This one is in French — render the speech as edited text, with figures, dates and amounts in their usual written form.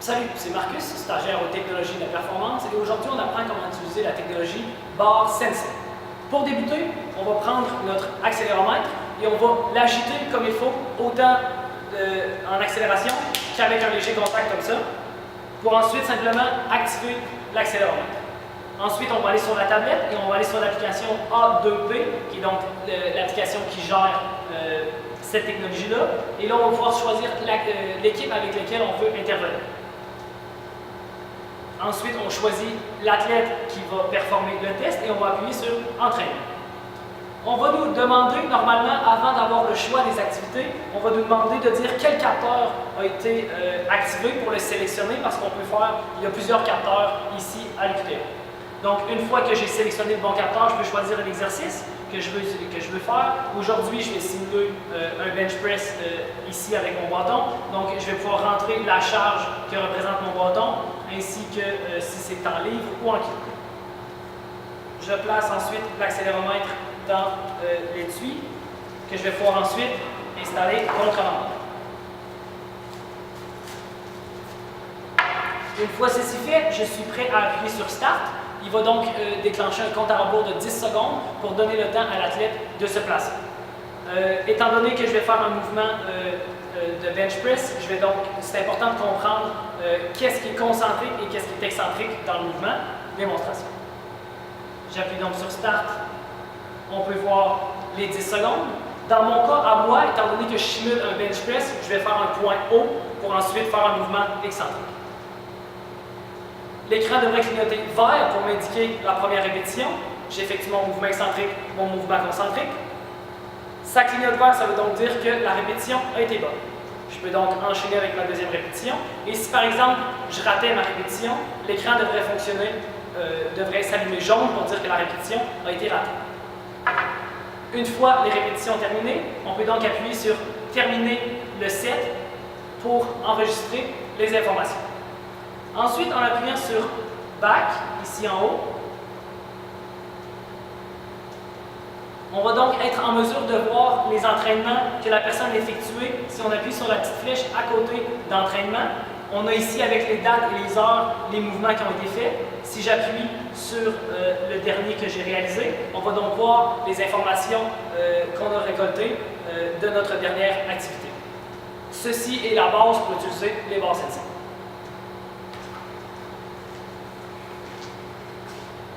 Salut, c'est Marcus, stagiaire aux technologies de la performance, et aujourd'hui on apprend comment utiliser la technologie Bar Sensing. Pour débuter, on va prendre notre accéléromètre et on va l'agiter comme il faut, autant en accélération qu'avec un léger contact comme ça, pour ensuite simplement activer l'accéléromètre. Ensuite, on va aller sur la tablette et on va aller sur l'application A2P, qui est donc l'application qui gère cette technologie-là. Et là, on va pouvoir choisir l'équipe avec laquelle on veut intervenir. Ensuite, on choisit l'athlète qui va performer le test et on va appuyer sur Entraînement. On va nous demander, normalement, avant d'avoir le choix des activités, on va nous demander de dire quel capteur a été activé pour le sélectionner, parce qu'on peut faire, il y a plusieurs capteurs ici à l'UQTR. Donc, une fois que j'ai sélectionné le bon capteur, je peux choisir un exercice que je veux faire. Aujourd'hui, je vais simuler un bench press ici avec mon bâton. Donc, je vais pouvoir rentrer la charge que représente mon bâton, ainsi que si c'est en livres ou en kilos. Je place ensuite l'accéléromètre dans l'étui, que je vais pouvoir ensuite installer contre la montre. Une fois ceci fait, je suis prêt à appuyer sur Start. Il va donc déclencher un compte à rebours de 10 secondes pour donner le temps à l'athlète de se placer. Étant donné que je vais faire un mouvement de bench press, c'est important de comprendre qu'est-ce qui est concentrique et qu'est-ce qui est excentrique dans le mouvement. Démonstration. J'appuie donc sur Start. On peut voir les 10 secondes. Dans mon cas, à moi, étant donné que je simule un bench press, je vais faire un point haut pour ensuite faire un mouvement excentrique. L'écran devrait clignoter vert pour m'indiquer la première répétition. J'effectue mon mouvement excentrique, mon mouvement concentrique. Ça clignote vert, ça veut donc dire que la répétition a été bonne. Je peux donc enchaîner avec ma deuxième répétition. Et si par exemple, je ratais ma répétition, l'écran devrait s'allumer jaune pour dire que la répétition a été ratée. Une fois les répétitions terminées, on peut donc appuyer sur Terminer le set pour enregistrer les informations. Ensuite, en appuyant sur Back, ici en haut, on va donc être en mesure de voir les entraînements que la personne a effectués. Si on appuie sur la petite flèche à côté d'entraînement, on a ici avec les dates et les heures les mouvements qui ont été faits. Si j'appuie sur le dernier que j'ai réalisé, on va donc voir les informations qu'on a récoltées de notre dernière activité. Ceci est la base pour utiliser les Bar Sensing.